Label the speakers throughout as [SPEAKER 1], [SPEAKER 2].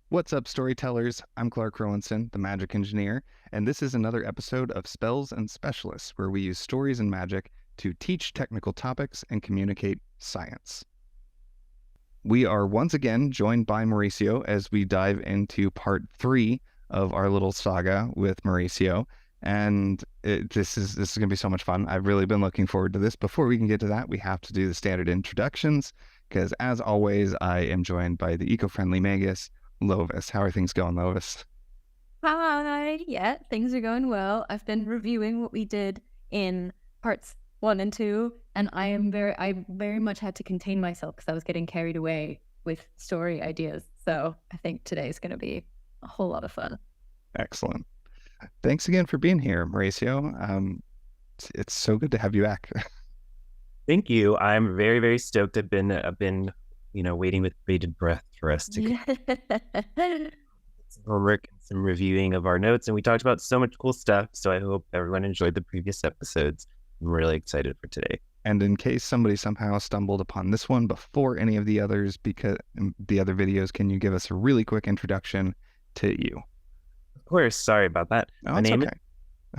[SPEAKER 1] What's up, storytellers? I'm Clark Rowanson, the magic engineer, and this is another episode of Spells and Specialists, where we use stories and magic to teach technical topics and communicate science. We are once again joined by Mauricio as we dive into part 3 of our little saga with Mauricio, and this is going to be so much fun. I've really been looking forward to this. Before we can get to that, we have to do the standard introductions, because as always, I am joined by the eco-friendly Magus, Lovis. How are things going, Lovis?
[SPEAKER 2] Hi. Yeah, things are going well. I've been reviewing what we did in parts 1 and 2, and I very much had to contain myself because I was getting carried away with story ideas. So I think today is going to be a whole lot of fun.
[SPEAKER 1] Excellent. Thanks again for being here, Mauricio. It's so good to have you back.
[SPEAKER 3] Thank you. I'm very, very stoked. I've been, waiting with bated breath for us to get some homework and some reviewing of our notes. And we talked about so much cool stuff. So I hope everyone enjoyed the previous episodes. I'm really excited for today.
[SPEAKER 1] And in case somebody somehow stumbled upon this one before any of the others, because the other videos, can you give us a really quick introduction to you?
[SPEAKER 3] Of course. Sorry about that.
[SPEAKER 1] Oh,
[SPEAKER 3] My
[SPEAKER 1] it's
[SPEAKER 3] name
[SPEAKER 1] okay.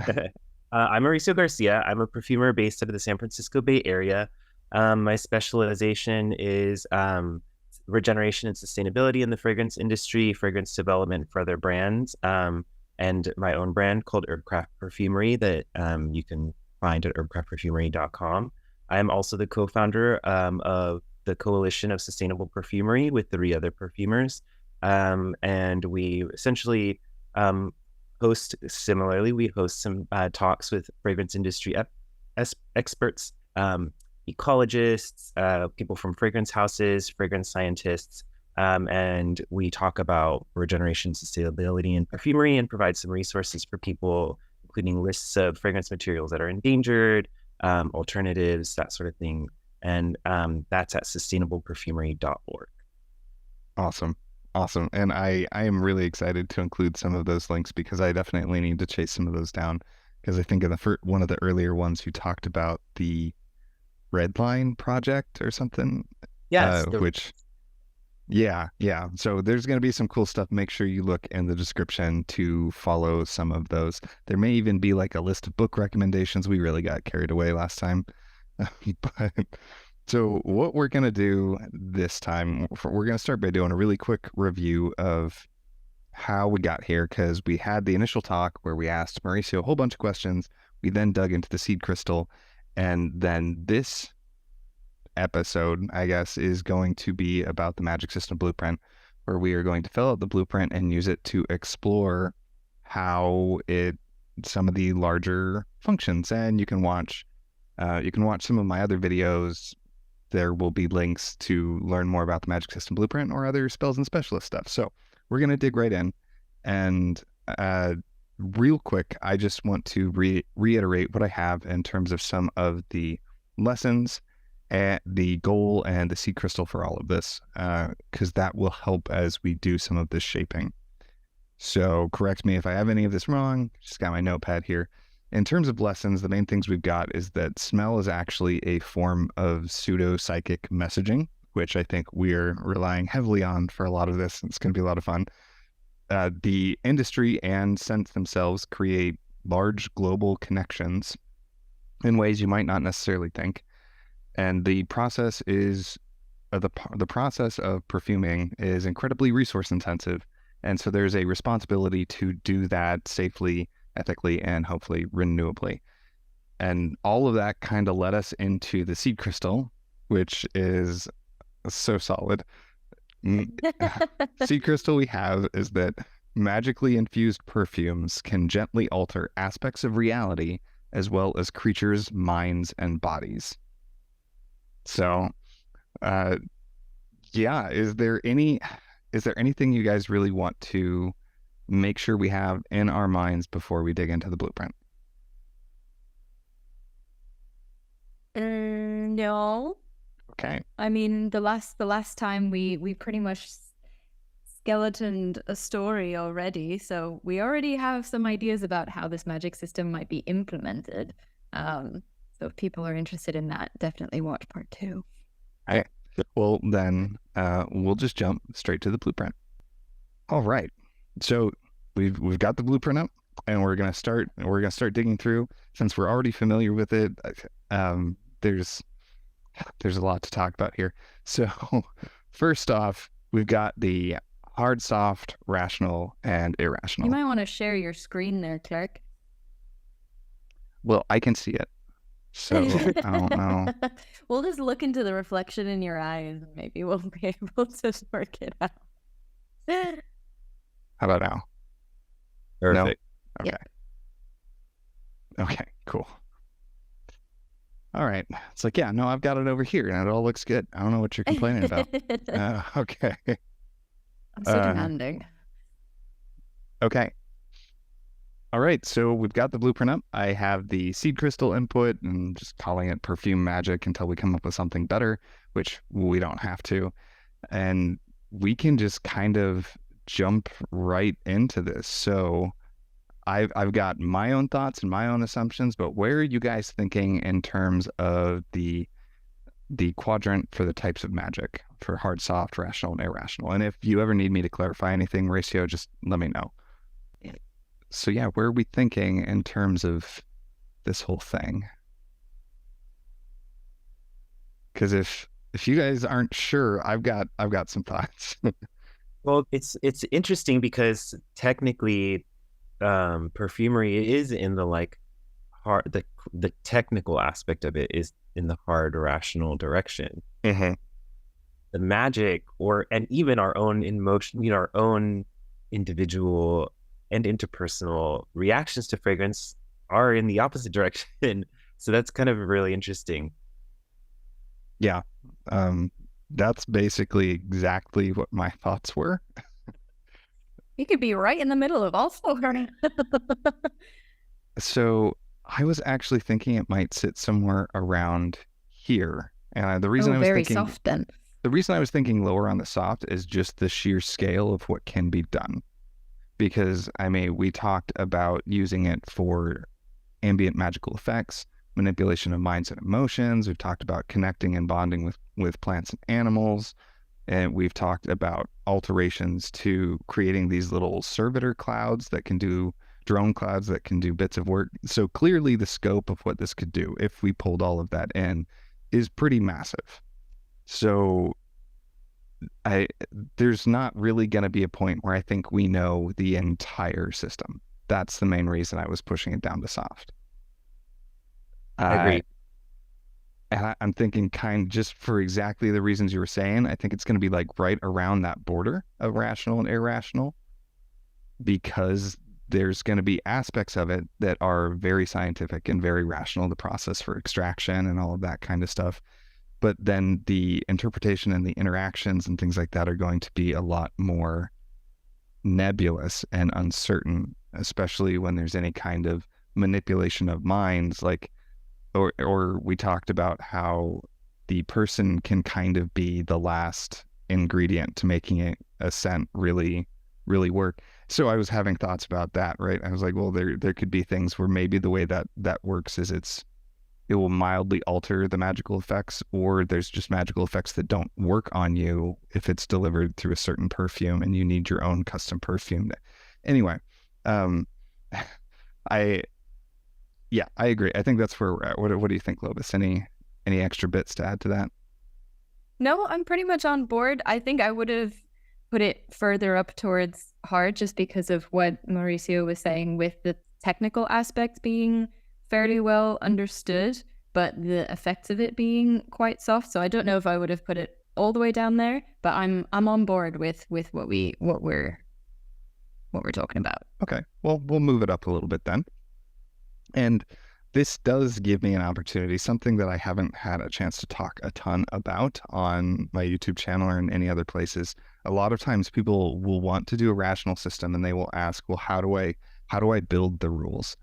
[SPEAKER 3] is I'm Mauricio Garcia. I'm a perfumer based out of the San Francisco Bay Area. My specialization is regeneration and sustainability in the fragrance industry, fragrance development for other brands, and my own brand called Herbcraft Perfumery that you can find at herbcraftperfumery.com. I am also the co-founder of the Coalition of Sustainable Perfumery with 3 other perfumers. And we essentially host some talks with fragrance industry experts, ecologists, people from fragrance houses, fragrance scientists, and we talk about regeneration, sustainability, and perfumery, and provide some resources for people, including lists of fragrance materials that are endangered, alternatives, that sort of thing. And that's at sustainableperfumery.org.
[SPEAKER 1] Awesome. And I am really excited to include some of those links because I definitely need to chase some of those down. Because I think in one of the earlier ones, you talked about the Red Line project or something.
[SPEAKER 3] Yes.
[SPEAKER 1] Yeah. So there's going to be some cool stuff. Make sure you look in the description to follow some of those. There may even be like a list of book recommendations. We really got carried away last time. But so what we're going to do this time, we're going to start by doing a really quick review of how we got here, because we had the initial talk where we asked Mauricio a whole bunch of questions. We then dug into the seed crystal, and then this episode, I guess, is going to be about the magic system blueprint, where we are going to fill out the blueprint and use it to explore how some of the larger functions. And you can watch some of my other videos. There will be links to learn more about the magic system blueprint or other spells and specialist stuff. So we're going to dig right in. And real quick, I just want to reiterate what I have in terms of some of the lessons and the goal and the seed crystal for all of this, because that will help as we do some of this shaping. So correct me if I have any of this wrong. Just got my notepad here. In terms of lessons, the main things we've got is that smell is actually a form of pseudo-psychic messaging, which I think we're relying heavily on for a lot of this. It's going to be a lot of fun. The industry and scents themselves create large global connections in ways you might not necessarily think. And the process the process of perfuming is incredibly resource intensive. And so there's a responsibility to do that safely, ethically, and hopefully renewably. And all of that kind of led us into the seed crystal, which is so solid. Seed crystal we have is that magically infused perfumes can gently alter aspects of reality as well as creatures' minds and bodies. So, yeah, is there anything you guys really want to make sure we have in our minds before we dig into the blueprint?
[SPEAKER 2] No.
[SPEAKER 1] Okay.
[SPEAKER 2] I mean, the last time we pretty much skeletoned a story already, so we already have some ideas about how this magic system might be implemented. So if people are interested in that, definitely watch part 2.
[SPEAKER 1] All right. Well, then we'll just jump straight to the blueprint. All right. So we've got the blueprint up, and we're gonna start digging through. Since we're already familiar with it, there's a lot to talk about here. So first off, we've got the hard, soft, rational, and
[SPEAKER 2] You
[SPEAKER 1] irrational.
[SPEAKER 2] might want to share your screen there, Clark.
[SPEAKER 1] Well, I can see it, so I don't know.
[SPEAKER 2] We'll just look into the reflection in your eyes, and maybe we'll be able to work it out.
[SPEAKER 1] How about now?
[SPEAKER 3] Perfect.
[SPEAKER 1] No? Okay. Okay, cool. All right. It's like, yeah, no, I've got it over here and it all looks good. I don't know what you're complaining about. Okay.
[SPEAKER 2] I'm so demanding.
[SPEAKER 1] Okay. All right. So we've got the blueprint up. I have the seed crystal input and just calling it perfume magic until we come up with something better, which we don't have to. And we can just kind of jump right into this. So I've got my own thoughts and my own assumptions, but where are you guys thinking in terms of the quadrant for the types of magic for hard, soft, rational, and irrational? And if you ever need me to clarify anything, Mauricio, just let me know. So yeah, where are we thinking in terms of this whole thing? Because if you guys aren't sure, I've got some thoughts.
[SPEAKER 3] Well, it's interesting because technically, perfumery is in the like hard, the technical aspect of it is in the hard rational direction.
[SPEAKER 1] Mm-hmm.
[SPEAKER 3] The magic, and even our own emotion, our own individual and interpersonal reactions to fragrance are in the opposite direction. So that's kind of really interesting.
[SPEAKER 1] Yeah. That's basically exactly what my thoughts were.
[SPEAKER 2] You could be right in the middle of all four.
[SPEAKER 1] So I was actually thinking it might sit somewhere around here. And the reason I was
[SPEAKER 2] very
[SPEAKER 1] thinking
[SPEAKER 2] soft then.
[SPEAKER 1] The reason I was thinking lower on the soft is just the sheer scale of what can be done. Because we talked about using it for ambient magical effects, manipulation of minds and emotions. We've talked about connecting and bonding with plants and animals. And we've talked about alterations to creating these little servitor clouds that can do drone clouds that can do bits of work. So clearly the scope of what this could do, if we pulled all of that in, is pretty massive. So there's not really going to be a point where I think we know the entire system. That's the main reason I was pushing it down to soft.
[SPEAKER 3] I agree.
[SPEAKER 1] And I'm thinking just for exactly the reasons you were saying, I think it's going to be like right around that border of rational and irrational, because there's going to be aspects of it that are very scientific and very rational, the process for extraction and all of that kind of stuff. But then the interpretation and the interactions and things like that are going to be a lot more nebulous and uncertain, especially when there's any kind of manipulation of minds, or we talked about how the person can kind of be the last ingredient to making a scent really, really work. So I was having thoughts about that, right? I was like, well, there could be things where maybe the way that works is it will mildly alter the magical effects, or there's just magical effects that don't work on you if it's delivered through a certain perfume and you need your own custom perfume. Anyway, I agree. I think that's where we're at. What do you think, Lobus? Any extra bits to add to that?
[SPEAKER 2] No, I'm pretty much on board. I think I would have put it further up towards hard just because of what Mauricio was saying with the technical aspect being fairly well understood, but the effects of it being quite soft. So I don't know if I would have put it all the way down there, but I'm on board with what we're talking about.
[SPEAKER 1] Okay, well, we'll move it up a little bit then. And this does give me an opportunity, something that I haven't had a chance to talk a ton about on my YouTube channel or in any other places. A lot of times people will want to do a rational system and they will ask, well, how do I build the rules?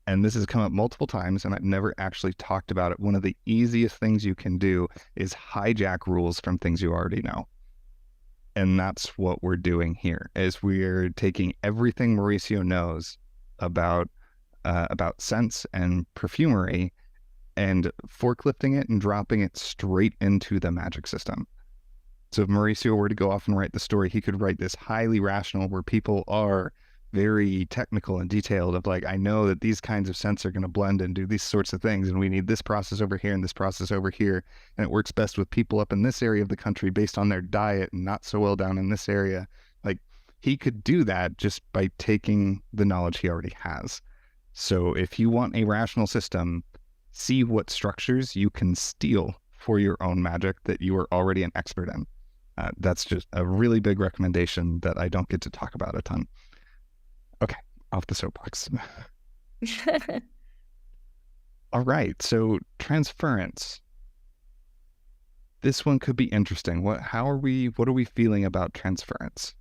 [SPEAKER 1] And this has come up multiple times and I've never actually talked about it. One of the easiest things you can do is hijack rules from things you already know. And that's what we're doing here, is we're taking everything Mauricio knows about scents and perfumery and forklifting it and dropping it straight into the magic system. So if Mauricio were to go off and write the story, he could write this highly rational where people are very technical and detailed of like, I know that these kinds of scents are going to blend and do these sorts of things, and we need this process over here and this process over here, and it works best with people up in this area of the country based on their diet and not so well down in this area. Like, he could do that just by taking the knowledge he already has. So if you want a rational system, see what structures you can steal for your own magic that you are already an expert in. That's just a really big recommendation that I don't get to talk about a ton. Okay, off the soapbox. All right, so transference. This one could be interesting. What are we feeling about transference?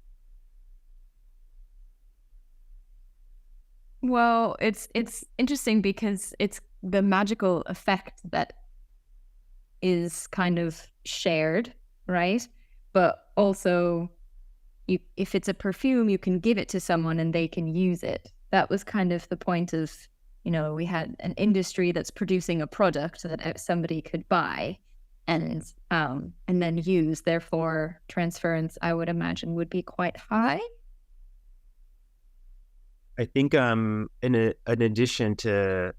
[SPEAKER 2] Well, it's interesting because it's the magical effect that is kind of shared, right? But also, if it's a perfume, you can give it to someone and they can use it. That was kind of the point of, we had an industry that's producing a product that somebody could buy and then use. Therefore, transference, I would imagine, would be quite high.
[SPEAKER 3] I think in addition to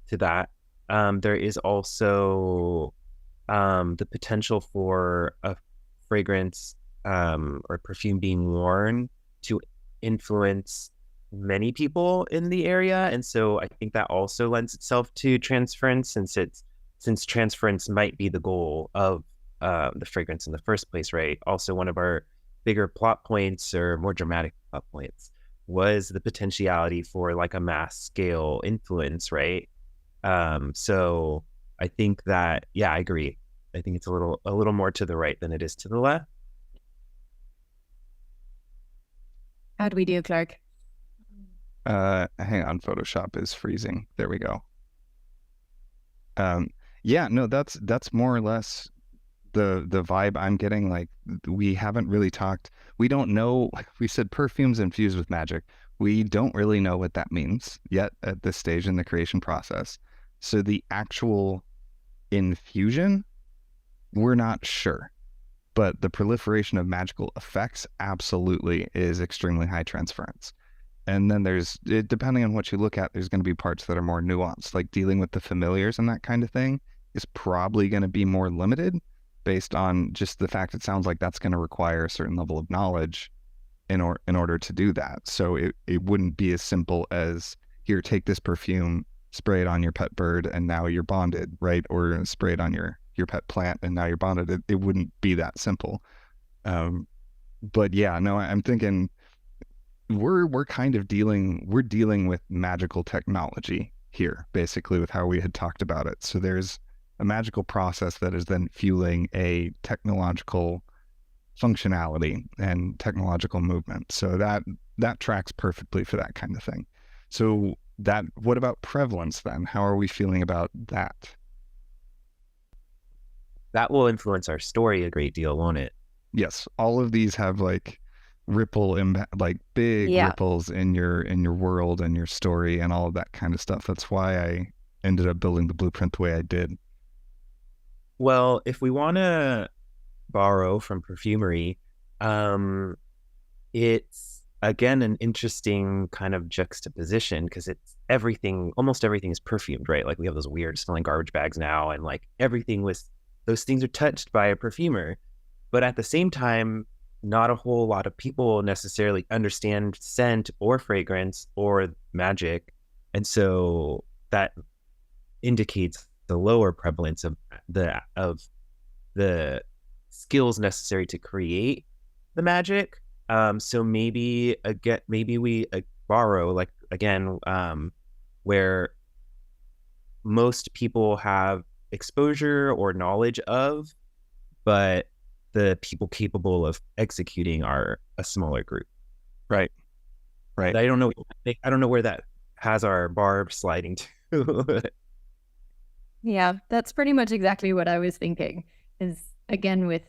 [SPEAKER 3] that, there is also the potential for a fragrance or perfume being worn to influence many people in the area. And so I think that also lends itself to transference, since transference might be the goal of the fragrance in the first place, right? Also, one of our bigger plot points or more dramatic plot points was the potentiality for like a mass scale influence, right? So I think that, yeah, I agree. I think it's a little more to the right than it is to the left.
[SPEAKER 2] How do we do, Clark?
[SPEAKER 1] Hang on, Photoshop is freezing. There we go. Yeah, no, that's more or less the vibe I'm getting. Like, we haven't really talked. We don't know. We said perfumes infused with magic. We don't really know what that means yet at this stage in the creation process. So the actual infusion, we're not sure. But the proliferation of magical effects absolutely is extremely high transference. And then depending on what you look at, there's going to be parts that are more nuanced, like dealing with the familiars and that kind of thing is probably going to be more limited based on just the fact it sounds like that's going to require a certain level of knowledge in order to do that. So it wouldn't be as simple as, here, take this perfume, spray it on your pet bird, and now you're bonded, right? Or spray it on your pet plant, and now you're bonded. It wouldn't be that simple. But yeah, no, I'm thinking we're kind of dealing with magical technology here, basically, with how we had talked about it. So there's a magical process that is then fueling a technological functionality and technological movement. So that tracks perfectly for that kind of thing. So what about prevalence then? How are we feeling about that?
[SPEAKER 3] That will influence our story a great deal, won't it?
[SPEAKER 1] Yes, all of these have like ripple impact, like big ripples in your world and your story and all of that kind of stuff. That's why I ended up building the blueprint the way I did.
[SPEAKER 3] Well, if we want to borrow from perfumery, it's again an interesting kind of juxtaposition, because almost everything is perfumed, right? Like, we have those weird smelling garbage bags now, and like those things are touched by a perfumer. But at the same time, not a whole lot of people necessarily understand scent or fragrance or magic. And so that indicates the lower prevalence of the skills necessary to create the magic. So maybe we borrow, like, again, where most people have exposure or knowledge of, but the people capable of executing are a smaller group.
[SPEAKER 1] Right.
[SPEAKER 3] I don't know where that has our bar sliding to.
[SPEAKER 2] Yeah, that's pretty much exactly what I was thinking. Is, again, with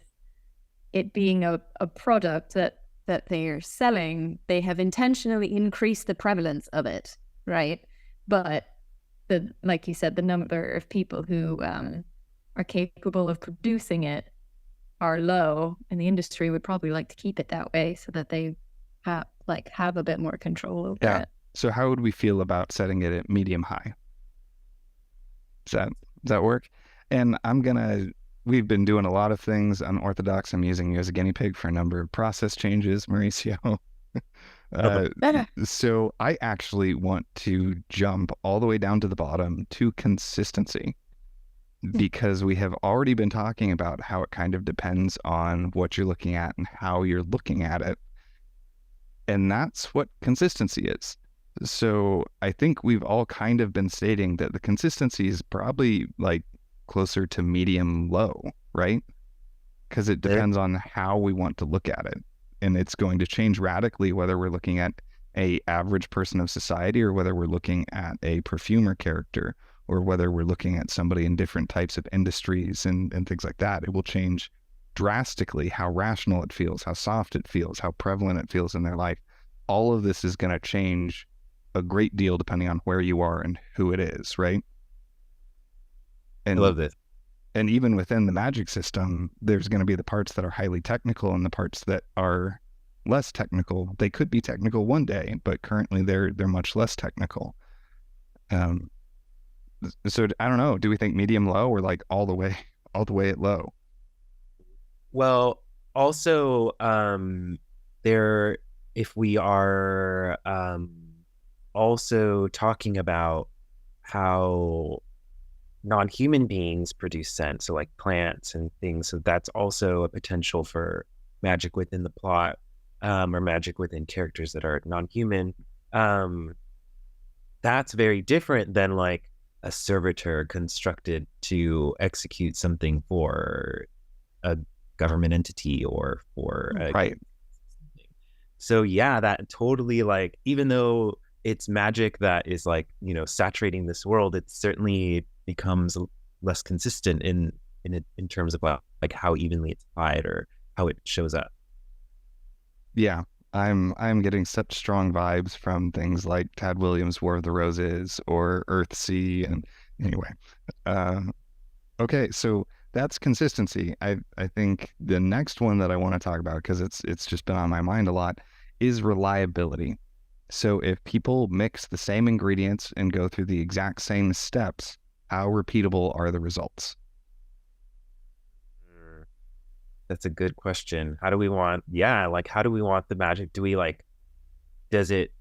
[SPEAKER 2] it being a product that they are selling, they have intentionally increased the prevalence of it, right? But like you said, the number of people who are capable of producing it are low, and the industry would probably like to keep it that way so that they have a bit more control over
[SPEAKER 1] Yeah.
[SPEAKER 2] it.
[SPEAKER 1] So how would we feel about setting it at medium high? Does that work? And we've been doing a lot of things unorthodox. I'm using you as a guinea pig for a number of process changes, Mauricio. So I actually want to jump all the way down to the bottom to consistency, because we have already been talking about how it kind of depends on what you're looking at and how you're looking at it. And that's what consistency is. So I think we've all kind of been stating that the consistency is probably like closer to medium low, right? Because it depends on how we want to look at it. And it's going to change radically whether we're looking at a average person of society or whether we're looking at a perfumer character or whether we're looking at somebody in different types of industries and things like that. It will change drastically how rational it feels, how soft it feels, how prevalent it feels in their life. All of this is going to change a great deal depending on where you are and who it is, right? And
[SPEAKER 3] I love this.
[SPEAKER 1] And even within the magic system, there's going to be the parts that are highly technical and the parts that are less technical. They could be technical one day, but currently they're much less technical. So I don't know. Do we think medium low or like all the way at low?
[SPEAKER 3] Well, also, if we are also talking about how non-human beings produce scent, so like plants and things, so that's also a potential for magic within the plot, or magic within characters that are non-human. That's very different than like a servitor constructed to execute something for a government entity or for a
[SPEAKER 1] right.
[SPEAKER 3] So yeah, that totally, like, even though it's magic that is like, saturating this world, it certainly becomes less consistent in terms of like how evenly it's applied or how it shows up.
[SPEAKER 1] Yeah, I'm getting such strong vibes from things like Tad Williams' War of the Roses or Earthsea. And anyway, okay, so that's consistency. I think the next one that I want to talk about, because it's just been on my mind a lot, is reliability. So if people mix the same ingredients and go through the exact same steps, how repeatable are the results?
[SPEAKER 3] That's a good question. How do we want the magic? Do we does it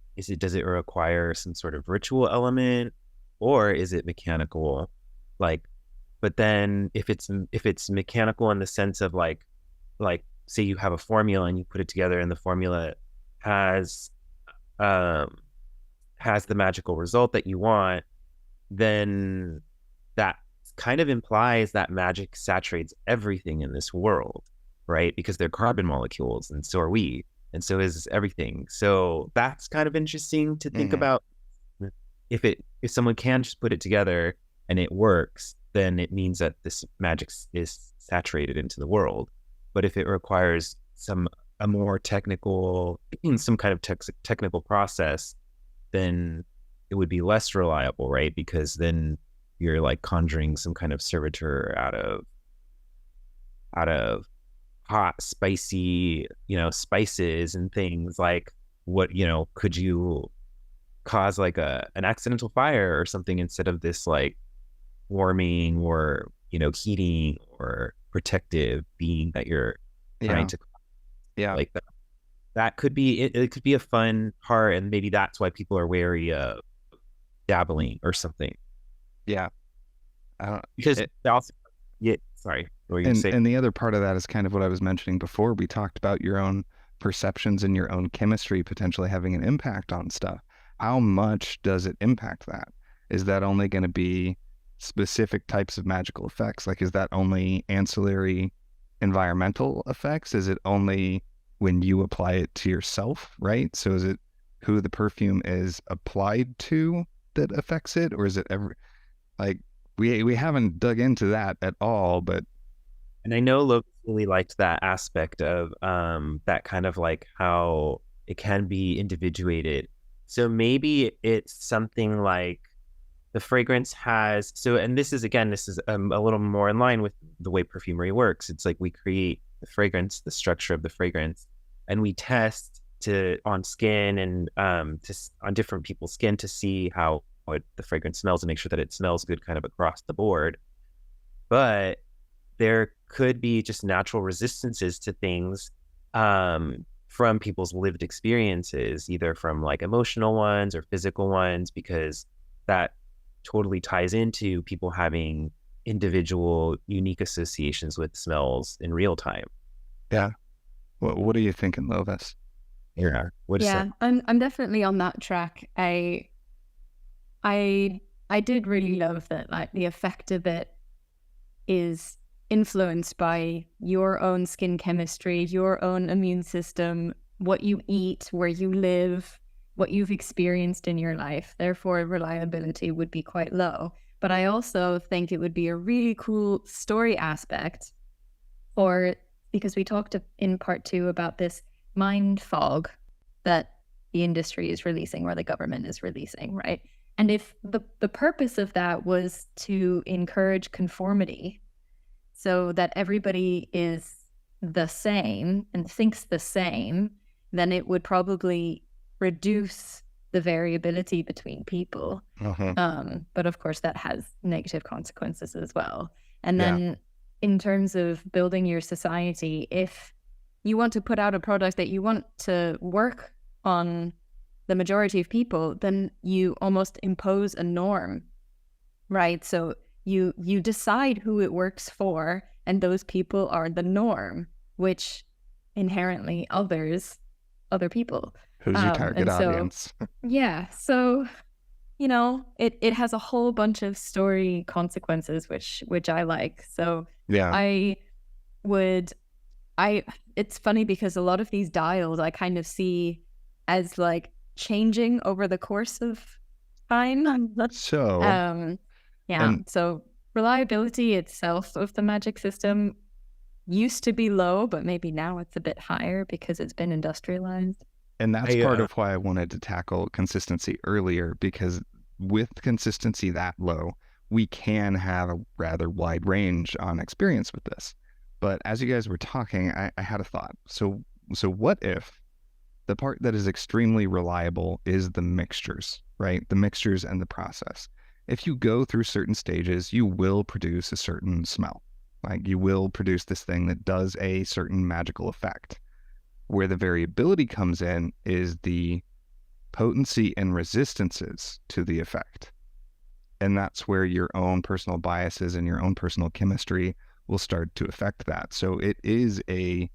[SPEAKER 3] require some sort of ritual element, or is it mechanical? But then if it's mechanical in the sense of like say you have a formula and you put it together and the formula has the magical result that you want, then that kind of implies that magic saturates everything in this world, right? Because they're carbon molecules, and so are we, and so is everything. So that's kind of interesting to think about. If someone can just put it together and it works, then it means that this magic is saturated into the world. But if it requires a more technical, some kind of technical process, then it would be less reliable, right? Because then you're like conjuring some kind of servitor out of hot, spicy, spices and things. Like, what, could you cause like an accidental fire or something instead of this like warming or heating or protective being that you're trying to, like that could be it could be a fun part, and maybe that's why people are wary of dabbling or something.
[SPEAKER 1] Yeah,
[SPEAKER 3] because they also, sorry, what were you saying?
[SPEAKER 1] And the other part of that is kind of what I was mentioning before. We talked about your own perceptions and your own chemistry potentially having an impact on stuff. How much does it impact that? Is that only going to be specific types of magical effects? Like, is that only ancillary environmental effects? Is it only when you apply it to yourself, right? So is it who the perfume is applied to that affects it? Or is it we haven't dug into that at all, but.
[SPEAKER 3] And I know Logan really liked that aspect of that kind of like how it can be individuated. So maybe it's something like the fragrance has, and this is a little more in line with the way perfumery works. It's like we create the fragrance, the structure of the fragrance, and we test on skin and on different people's skin to see how the fragrance smells and make sure that it smells good kind of across the board. But there could be just natural resistances to things from people's lived experiences, either from like emotional ones or physical ones, because that totally ties into people having individual unique associations with smells in real time.
[SPEAKER 1] Yeah. What are you thinking, Lovis?
[SPEAKER 3] Yeah.
[SPEAKER 2] I'm definitely on that track. I did really love that, like, the effect of it is influenced by your own skin chemistry, your own immune system, what you eat, where you live, what you've experienced in your life. Therefore, reliability would be quite low. But I also think it would be a really cool story aspect because we talked in part 2 about this mind fog that the industry is releasing or the government is releasing, right? And if the purpose of that was to encourage conformity so that everybody is the same and thinks the same, then it would probably reduce the variability between people. But of course, that has negative consequences as well. And then in terms of building your society, if you want to put out a product that you want to work on the majority of people, then you almost impose a norm, right? So you decide who it works for, and those people are the norm, which inherently other people.
[SPEAKER 1] Who's your target audience?
[SPEAKER 2] Yeah. So, you know, it has a whole bunch of story consequences, which I like. So
[SPEAKER 1] Yeah.
[SPEAKER 2] It's funny because a lot of these dials I kind of see as like changing over the course of time.
[SPEAKER 1] So,
[SPEAKER 2] So reliability itself of the magic system used to be low, but maybe now it's a bit higher because it's been industrialized.
[SPEAKER 1] And that's part of why I wanted to tackle consistency earlier, because with consistency that low, we can have a rather wide range on experience with this. But as you guys were talking, I had a thought. So what if the part that is extremely reliable is the mixtures, right? The mixtures and the process. If you go through certain stages, you will produce a certain smell. Like, you will produce this thing that does a certain magical effect. Where the variability comes in is the potency and resistances to the effect. And that's where your own personal biases and your own personal chemistry will start to affect that. So it is a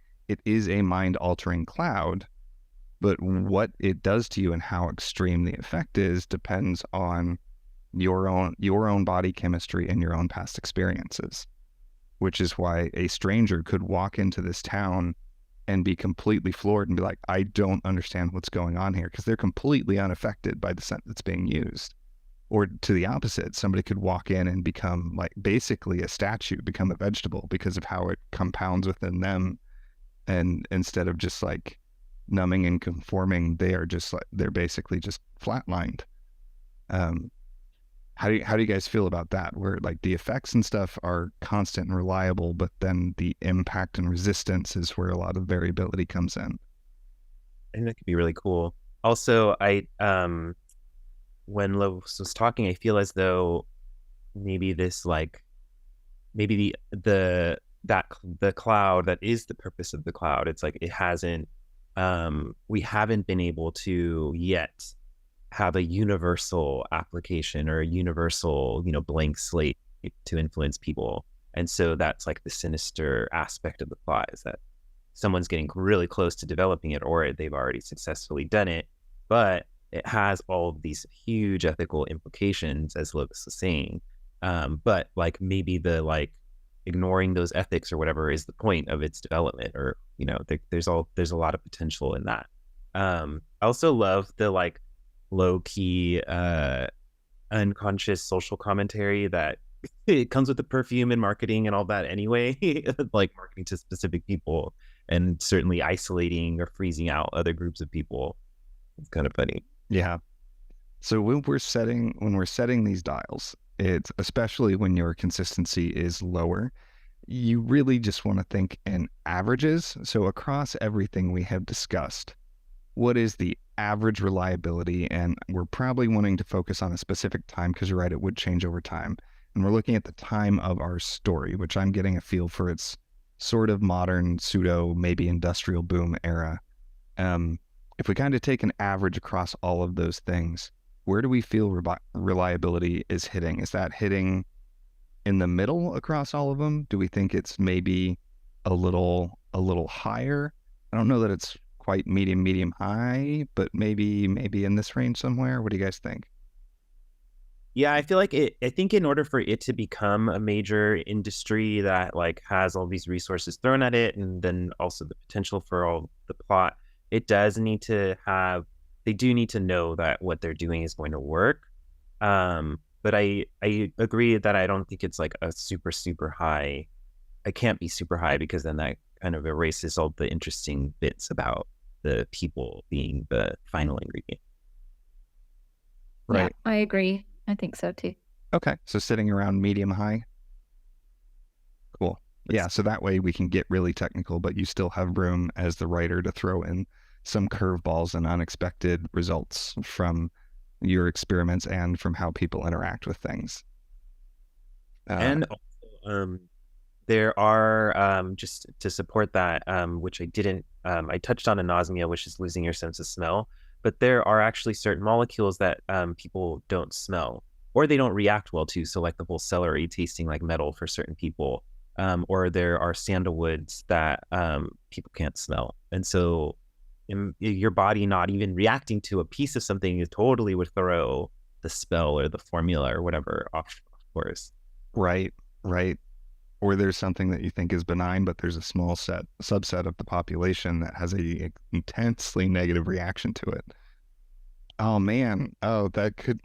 [SPEAKER 1] mind-altering cloud, but what it does to you and how extreme the effect is depends on your own body chemistry and your own past experiences, which is why a stranger could walk into this town and be completely floored and be like, I don't understand what's going on here, because they're completely unaffected by the scent that's being used. Or to the opposite, somebody could walk in and become like basically a statue, become a vegetable because of how it compounds within them. And instead of just like numbing and conforming, they're basically just flatlined. How do you guys feel about that? Where like the effects and stuff are constant and reliable, but then the impact and resistance is where a lot of variability comes in.
[SPEAKER 3] I think that could be really cool. Also, when Lois was talking, I feel as though maybe the cloud that is the purpose of the cloud. It's like we haven't been able to yet have a universal application or a universal, blank slate to influence people. And so that's like the sinister aspect of the plot, is that someone's getting really close to developing it, or they've already successfully done it, but it has all of these huge ethical implications, as Lucas was saying. But like maybe the like ignoring those ethics or whatever is the point of its development, or there's a lot of potential in that. I also love the like low-key unconscious social commentary that it comes with the perfume and marketing and all that anyway, like marketing to specific people and certainly isolating or freezing out other groups of people. It's kind of funny.
[SPEAKER 1] Yeah. So when we're setting these dials, it's especially when your consistency is lower, you really just want to think in averages. So across everything we have discussed, what is the average reliability? And we're probably wanting to focus on a specific time because you're right, it would change over time. And we're looking at the time of our story, which I'm getting a feel for its sort of modern, pseudo, maybe industrial boom era. If we kind of take an average across all of those things, where do we feel reliability is hitting? Is that hitting in the middle across all of them? Do we think it's maybe a little higher? I don't know that it's quite medium high, but maybe in this range somewhere. What do you guys think?
[SPEAKER 3] Yeah, I feel like I think in order for it to become a major industry that like has all these resources thrown at it, and then also the potential for all the plot, it does need to have, they do need to know that what they're doing is going to work. But I agree that I don't think it's like a super high. It can't be super high because then that kind of erases all the interesting bits about the people being the final ingredient.
[SPEAKER 1] Right.
[SPEAKER 2] Yeah, I agree. I think so too.
[SPEAKER 1] Okay. So sitting around medium high. Cool. Yeah. So that way we can get really technical, but you still have room as the writer to throw in some curveballs and unexpected results from your experiments and from how people interact with things.
[SPEAKER 3] And also, there are, just to support that, which I didn't, I touched on anosmia, which is losing your sense of smell, but there are actually certain molecules that people don't smell or they don't react well to. So like the whole celery tasting like metal for certain people, or there are sandalwoods that people can't smell. And so your body not even reacting to a piece of something totally would throw the spell or the formula or whatever off course.
[SPEAKER 1] Right. Or there's something that you think is benign, but there's a small subset of the population that has a intensely negative reaction to it. Oh man. Oh, that could.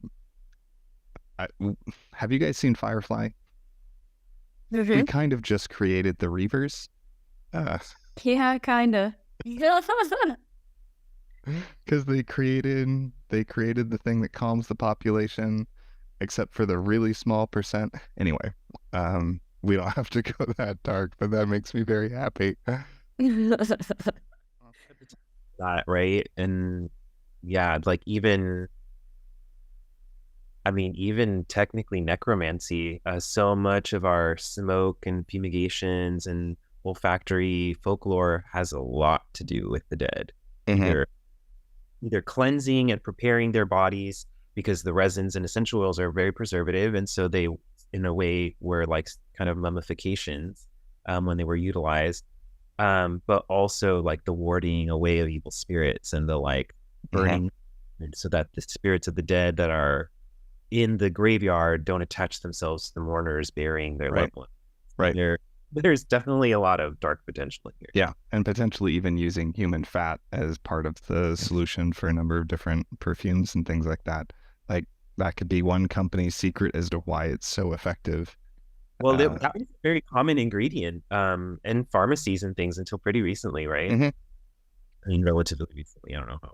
[SPEAKER 1] Have you guys seen Firefly? We kind of just created the Reavers.
[SPEAKER 2] Yeah, kind of.
[SPEAKER 1] Because they created the thing that calms the population, except for the really small percent. Anyway, we don't have to go that dark, but that makes me very happy.
[SPEAKER 3] That right, and yeah, like even technically necromancy. So much of our smoke and fumigations and olfactory folklore has a lot to do with the dead.
[SPEAKER 1] Mm-hmm.
[SPEAKER 3] Either cleansing and preparing their bodies, because the resins and essential oils are very preservative, and so they in a way were like kind of mummifications when they were utilized, but also like the warding away of evil spirits and the like burning, so that the spirits of the dead that are in the graveyard don't attach themselves to the mourners burying their loved ones.
[SPEAKER 1] Right.
[SPEAKER 3] There's definitely a lot of dark potential here.
[SPEAKER 1] Yeah, and potentially even using human fat as part of the solution for a number of different perfumes and things like that. Like that could be one company's secret as to why it's so effective.
[SPEAKER 3] Well, that was a very common ingredient in pharmacies and things until pretty recently, right?
[SPEAKER 1] Mm-hmm.
[SPEAKER 3] I mean, relatively recently. I don't know how.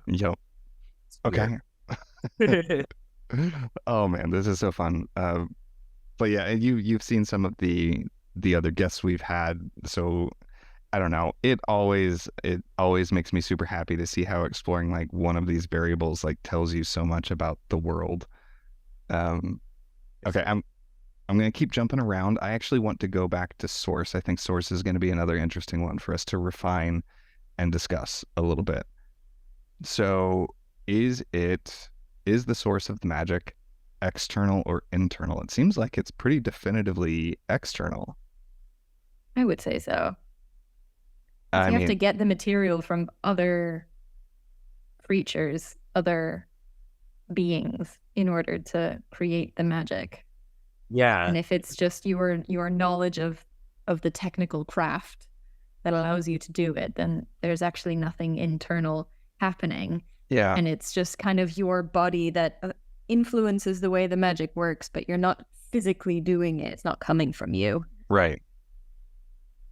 [SPEAKER 1] Yo. Okay. Oh man, this is so fun. But yeah, you've seen some of the other guests we've had, so I don't know. It always makes me super happy to see how exploring like one of these variables like tells you so much about the world. Okay, I'm gonna keep jumping around. I actually want to go back to source. I think source is going to be another interesting one for us to refine and discuss a little bit. So, is the source of the magic external or internal? It seems like it's pretty definitively external.
[SPEAKER 2] I would say so. You
[SPEAKER 1] I
[SPEAKER 2] have
[SPEAKER 1] mean,
[SPEAKER 2] to get the material from other creatures, other beings in order to create the magic.
[SPEAKER 3] Yeah.
[SPEAKER 2] And if it's just your knowledge of the technical craft that allows you to do it, then there's actually nothing internal happening.
[SPEAKER 1] yeah.
[SPEAKER 2] And it's just kind of your body that influences the way the magic works, but you're not physically doing it. It's not coming from you.
[SPEAKER 1] Right.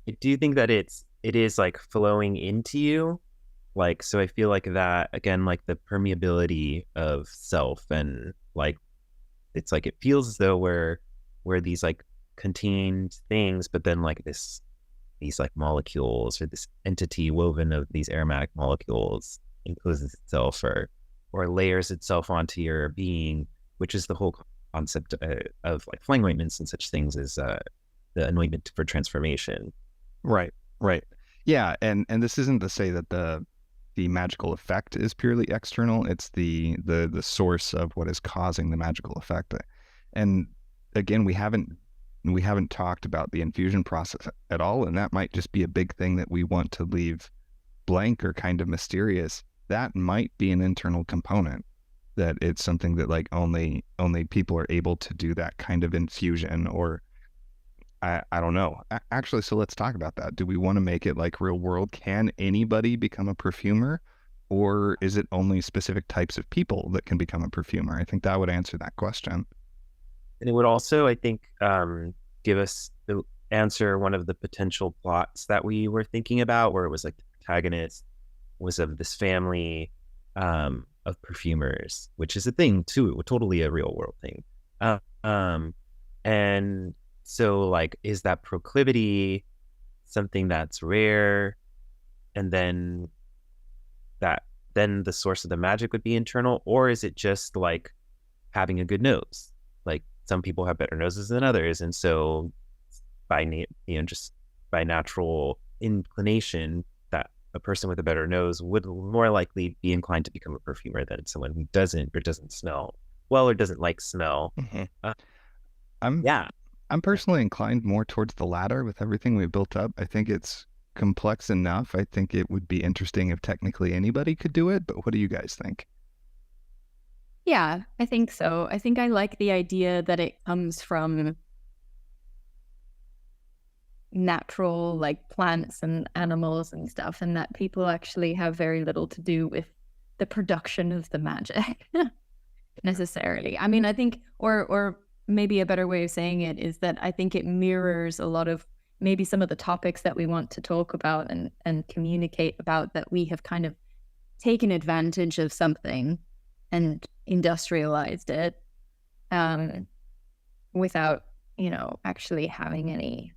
[SPEAKER 3] I do think that it is like flowing into you. Like, so I feel like that, again, like the permeability of self, and like, it's like, it feels as though we're these like contained things, but then like these like molecules or this entity woven of these aromatic molecules imposes itself or layers itself onto your being, which is the whole concept of like flying ointments and such things as the anointment for transformation.
[SPEAKER 1] Right, right. Yeah, and this isn't to say that the magical effect is purely external. It's the source of what is causing the magical effect. And again, we haven't talked about the infusion process at all, and that might just be a big thing that we want to leave blank or kind of mysterious. That might be an internal component, that it's something that like only people are able to do that kind of infusion, or I don't know. Actually, so let's talk about that. Do we want to make it like real world? Can anybody become a perfumer, or is it only specific types of people that can become a perfumer? I think that would answer that question.
[SPEAKER 3] And it would also, I think, give us the answer one of the potential plots that we were thinking about, where it was like the protagonist was of this family of perfumers, which is a thing too, totally a real world thing. And so like, is that proclivity something that's rare? And then the source of the magic would be internal, or is it just like having a good nose? Like some people have better noses than others. And so just by natural inclination, that a person with a better nose would more likely be inclined to become a perfumer than someone who doesn't smell well or doesn't like smell.
[SPEAKER 1] Mm-hmm. I'm personally inclined more towards the latter with everything we've built up. I think it's complex enough. I think it would be interesting if technically anybody could do it, but what do you guys think?
[SPEAKER 2] Yeah, I think so. I think I like the idea that it comes from natural like plants and animals and stuff, and that people actually have very little to do with the production of the magic necessarily. I mean, I think, or maybe a better way of saying it is that I think it mirrors a lot of maybe some of the topics that we want to talk about and communicate about, that we have kind of taken advantage of something and industrialized it without, actually having any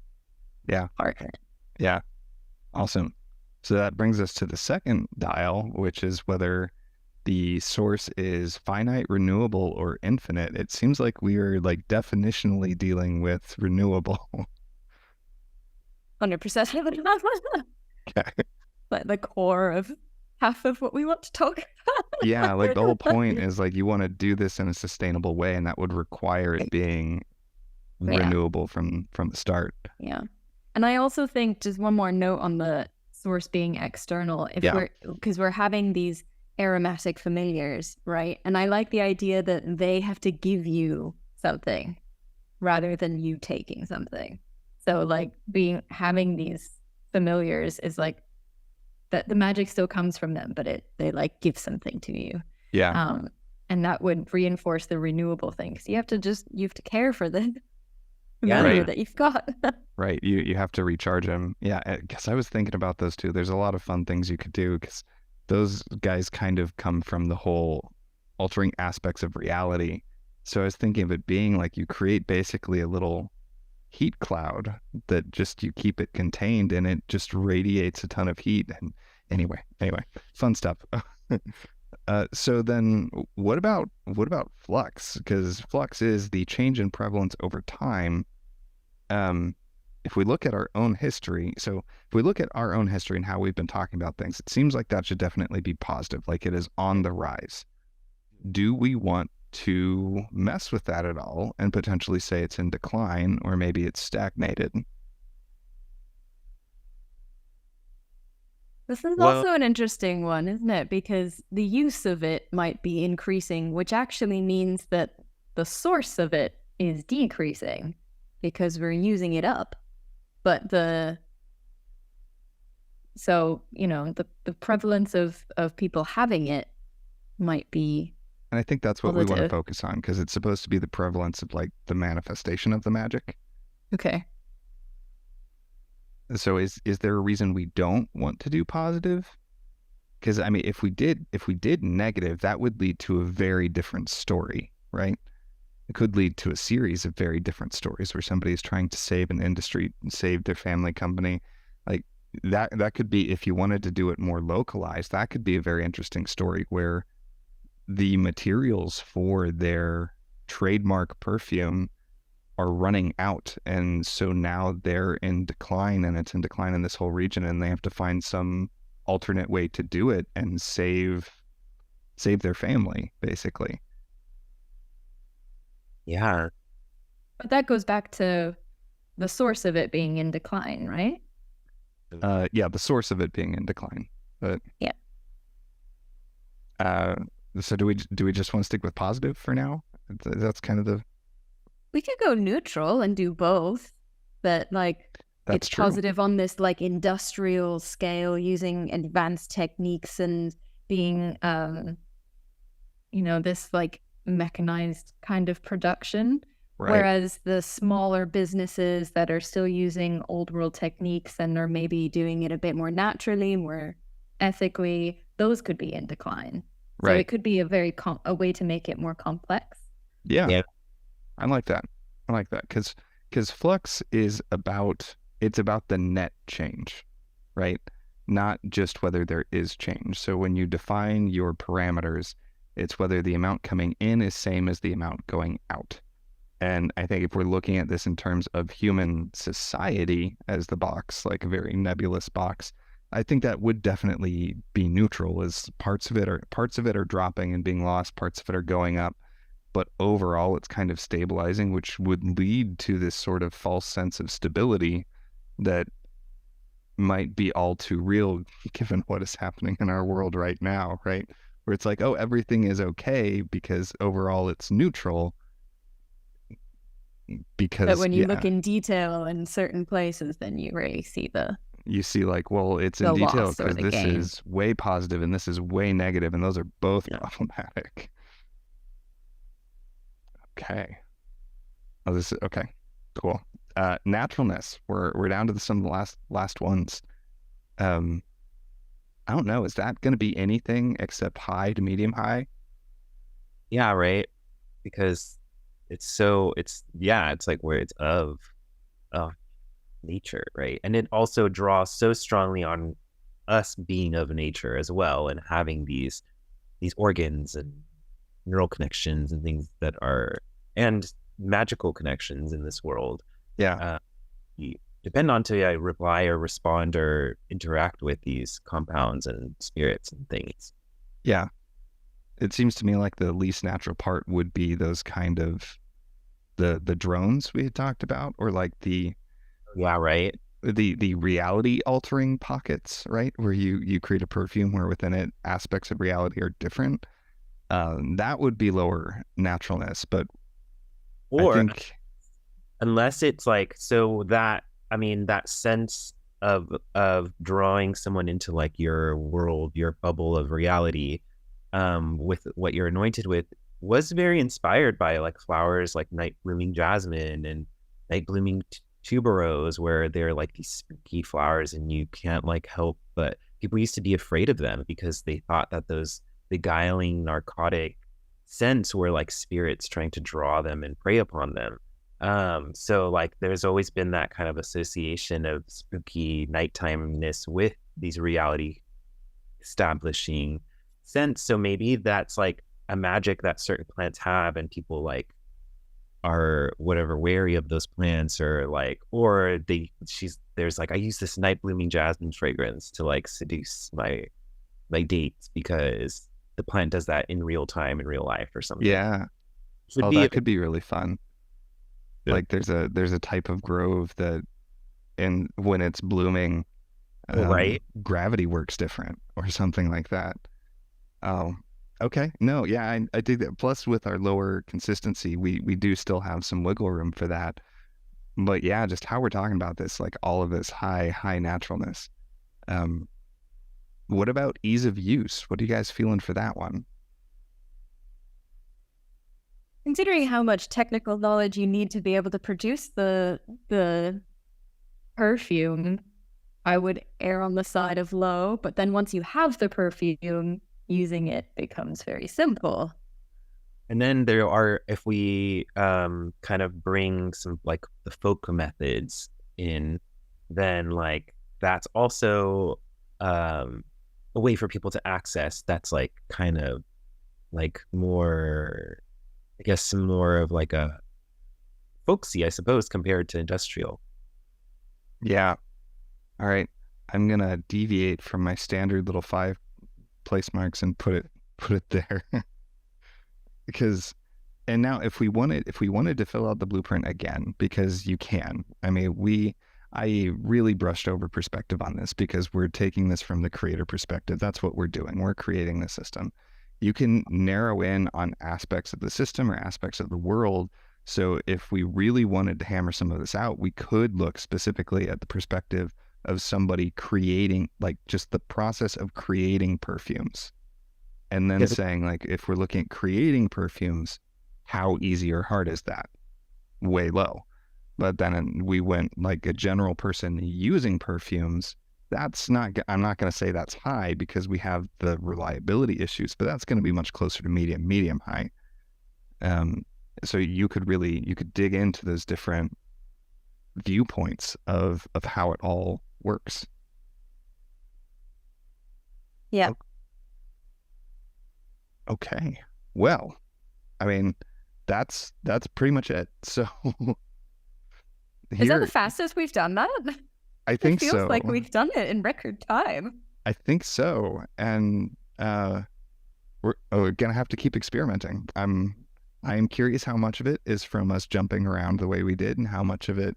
[SPEAKER 2] part in it.
[SPEAKER 1] Yeah. Awesome. So that brings us to the second dial, which is whether the source is finite, renewable, or infinite. It seems like we are like definitionally dealing with renewable.
[SPEAKER 2] 100%.
[SPEAKER 1] Okay.
[SPEAKER 2] But the core of half of what we want to talk about.
[SPEAKER 1] Yeah, like the whole point is like you want to do this in a sustainable way, and that would require it being renewable from the start.
[SPEAKER 2] Yeah. And I also think, just one more note on the source being external, because we're having these aromatic familiars, right? And I like the idea that they have to give you something rather than you taking something. So like having these familiars is like that the magic still comes from them, but they like give something to you.
[SPEAKER 1] Yeah.
[SPEAKER 2] And that would reinforce the renewable thing, because you have to care for the
[SPEAKER 3] familiar
[SPEAKER 2] that you've got.
[SPEAKER 1] Right. You have to recharge them. Yeah. Because I was thinking about those too. There's a lot of fun things you could do, because those guys kind of come from the whole altering aspects of reality. So I was thinking of it being like you create basically a little heat cloud that just you keep it contained, and it just radiates a ton of heat. And anyway, fun stuff. So then what about flux? Because flux is the change in prevalence over time. If we look at our own history, and how we've been talking about things, it seems like that should definitely be positive, like it is on the rise. Do we want to mess with that at all and potentially say it's in decline, or maybe it's stagnated?
[SPEAKER 2] This is also an interesting one, isn't it? Because the use of it might be increasing, which actually means that the source of it is decreasing because we're using it up. But the prevalence of people having it might be.
[SPEAKER 1] And I think that's what we want to focus on, because it's supposed to be the prevalence of like the manifestation of the magic.
[SPEAKER 2] Okay.
[SPEAKER 1] So is there a reason we don't want to do positive? Because I mean, if we did negative, that would lead to a very different story, right? it could lead to a series of very different stories where somebody is trying to save an industry, save their family company. Like that could be, if you wanted to do it more localized, that could be a very interesting story where the materials for their trademark perfume are running out. And so now they're in decline, and it's in decline in this whole region, and they have to find some alternate way to do it and save their family, basically.
[SPEAKER 3] Yeah.
[SPEAKER 2] But that goes back to the source of it being in decline, right?
[SPEAKER 1] Yeah, the source of it being in decline. But
[SPEAKER 2] yeah.
[SPEAKER 1] So do we just want to stick with positive for now? That's kind of the.
[SPEAKER 2] We could go neutral and do both. But like,
[SPEAKER 1] That's
[SPEAKER 2] it's
[SPEAKER 1] true.
[SPEAKER 2] positive on this like industrial scale, using advanced techniques and being, this like mechanized kind of production.
[SPEAKER 1] Right.
[SPEAKER 2] Whereas the smaller businesses that are still using old world techniques and are maybe doing it a bit more naturally, more ethically, those could be in decline. So
[SPEAKER 1] Right.
[SPEAKER 2] it could be a way to make it more complex.
[SPEAKER 1] Yeah. I like that. Because flux is about the net change, right? Not just whether there is change. So when you define your parameters, it's whether the amount coming in is same as the amount going out. And I think if we're looking at this in terms of human society as the box, like a very nebulous box, I think that would definitely be neutral, as parts of it are dropping and being lost, parts of it are going up. But overall, it's kind of stabilizing, which would lead to this sort of false sense of stability that might be all too real given what is happening in our world right now, right? Where it's like, oh, everything is okay because overall it's neutral. Because
[SPEAKER 2] but when you look in detail in certain places, then you really see
[SPEAKER 1] you see like, well, it's in detail because this is way positive and this is way negative, and those are both problematic. Okay. Oh, this is okay. Cool. Naturalness. We're down to some of the last ones. I don't know. Is that going to be anything except high to medium high?
[SPEAKER 3] Yeah, right. Because it's like where it's of nature, right? And it also draws so strongly on us being of nature as well, and having these organs and neural connections and things that are, and magical connections in this world.
[SPEAKER 1] Yeah.
[SPEAKER 3] You depend on to reply or respond or interact with these compounds and spirits and things.
[SPEAKER 1] Yeah. It seems to me like the least natural part would be those kind of the drones we had talked about, or like the reality altering pockets, right? Where you create a perfume where within it aspects of reality are different. That would be lower naturalness, but
[SPEAKER 3] or
[SPEAKER 1] I think
[SPEAKER 3] unless it's like, so that, I mean, that sense of drawing someone into like your world, your bubble of reality, with what you're anointed with, was very inspired by like flowers like night blooming jasmine and night blooming tuberose, where they're like these spooky flowers and you can't like help but people used to be afraid of them because they thought that those beguiling narcotic scents were like spirits trying to draw them and prey upon them. So like there's always been that kind of association of spooky nightimeness with these reality establishing scents. So maybe that's like a magic that certain plants have, and people like are whatever wary of those plants, or like, or there's like, I use this night blooming jasmine fragrance to like seduce my dates because the plant does that in real time in real life or something.
[SPEAKER 1] Yeah. That could be really fun. Yeah. Like there's a type of grove that, and when it's blooming,
[SPEAKER 3] right,
[SPEAKER 1] gravity works different or something like that. Oh, okay. No, yeah, I dig that. Plus, with our lower consistency, we do still have some wiggle room for that. But yeah, just how we're talking about this, like all of this high naturalness. What about ease of use? What are you guys feeling for that one?
[SPEAKER 2] Considering how much technical knowledge you need to be able to produce the perfume, I would err on the side of low. But then once you have the perfume, using it becomes very simple.
[SPEAKER 3] And then there are, if we kind of bring some like the folk methods in, then like that's also a way for people to access that's like kind of like more, I guess, more of like a folksy, I suppose, compared to industrial.
[SPEAKER 1] Yeah. All right. I'm gonna deviate from my standard little 5 place marks and put it there. Because and now if we wanted to fill out the blueprint again, because you can. I mean, I really brushed over perspective on this because we're taking this from the creator perspective. That's what we're doing. We're creating the system. You can narrow in on aspects of the system or aspects of the world. So if we really wanted to hammer some of this out, we could look specifically at the perspective of somebody creating, like just the process of creating perfumes. And then saying, like, if we're looking at creating perfumes, how easy or hard is that? Way low. But then we went like a general person using perfumes. That's not, I'm not going to say that's high because we have the reliability issues, but that's going to be much closer to medium high. So you could dig into those different viewpoints of how it all works.
[SPEAKER 2] Yeah.
[SPEAKER 1] Okay. Well, I mean, that's pretty much it. So
[SPEAKER 2] Is that the fastest we've done that?
[SPEAKER 1] I think
[SPEAKER 2] so. It feels like we've done it in record time.
[SPEAKER 1] I think so. And we're gonna have to keep experimenting. I am curious how much of it is from us jumping around the way we did and how much of it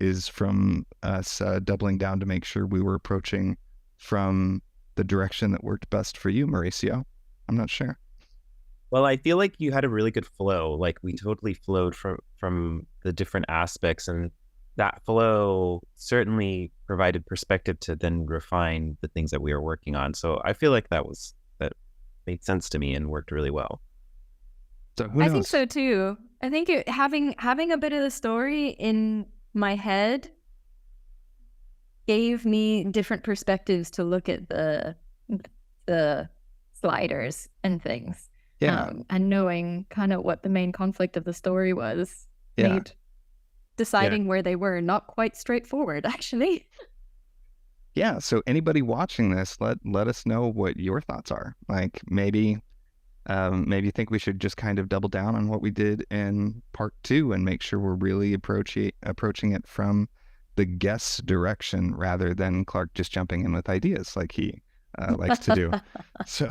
[SPEAKER 1] is from us doubling down to make sure we were approaching from the direction that worked best for you, Mauricio. I'm not sure.
[SPEAKER 3] Well, I feel like you had a really good flow. Like we totally flowed from the different aspects, and that flow certainly provided perspective to then refine the things that we were working on. So I feel like that made sense to me and worked really well.
[SPEAKER 1] So who knows?
[SPEAKER 2] I think so too. I think having a bit of the story in my head gave me different perspectives to look at the sliders and things.
[SPEAKER 1] Yeah.
[SPEAKER 2] And knowing kind of what the main conflict of the story was made deciding where they were not quite straightforward, actually.
[SPEAKER 1] Yeah. So anybody watching this, let us know what your thoughts are. Like maybe you think we should just kind of double down on what we did in part 2 and make sure we're really approaching it from the guest's direction rather than Clark just jumping in with ideas like he likes to do. So,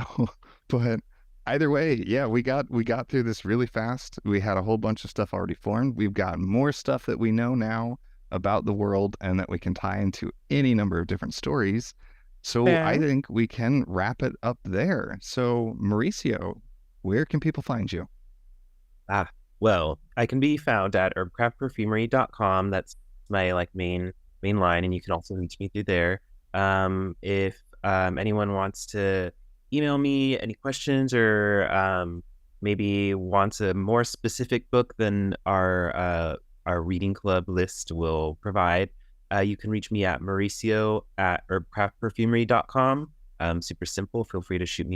[SPEAKER 1] but either way, yeah, we got through this really fast. We had a whole bunch of stuff already formed. We've got more stuff that we know now about the world and that we can tie into any number of different stories. So I think we can wrap it up there. So Mauricio, where can people find you?
[SPEAKER 3] Well, I can be found at herbcraftperfumery.com. That's my main line, and you can also reach me through there. If anyone wants to email me any questions or maybe wants a more specific book than our reading club list will provide, you can reach me at Mauricio at herbcraftperfumery.com. Super simple. Feel free to shoot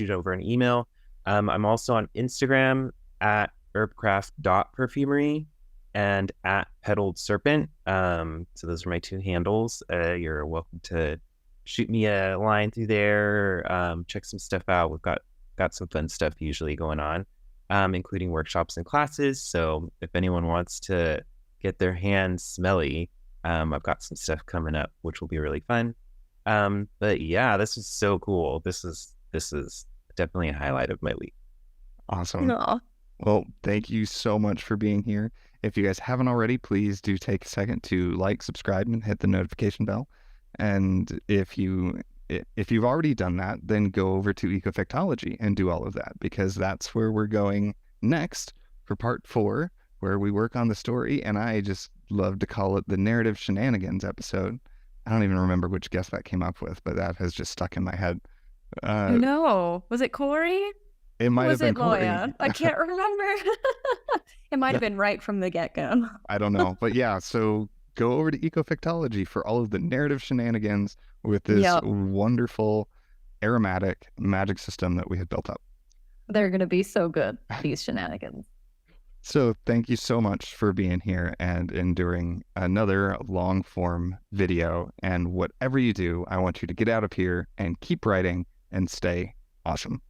[SPEAKER 3] over an email. I'm also on Instagram at herbcraft.perfumery and at Petaled Serpent. So those are my 2 handles. You're welcome to shoot me a line through there, check some stuff out. We've got some fun stuff usually going on, including workshops and classes. So if anyone wants to get their hands smelly, I've got some stuff coming up, which will be really fun. But yeah, this is so cool. This is definitely a highlight of my week.
[SPEAKER 1] Awesome.
[SPEAKER 2] Aww.
[SPEAKER 1] Well, thank you so much for being here. If you guys haven't already, please do take a second to like, subscribe, and hit the notification bell. And if you've already done that, then go over to Ecofectology and do all of that, because that's where we're going next for part 4, where we work on the story. And I just love to call it the narrative shenanigans episode. I don't even remember which guest that came up with, but that has just stuck in my head.
[SPEAKER 2] No, was it Corey?
[SPEAKER 1] It might have been Corey.
[SPEAKER 2] I can't remember. It might have been right from the get-go.
[SPEAKER 1] I don't know, but yeah. So go over to Ecofectology for all of the narrative shenanigans with this wonderful aromatic magic system that we had built up.
[SPEAKER 2] They're going to be so good, these shenanigans.
[SPEAKER 1] So thank you so much for being here and enduring another long form video. And whatever you do, I want you to get out of here and keep writing and stay awesome.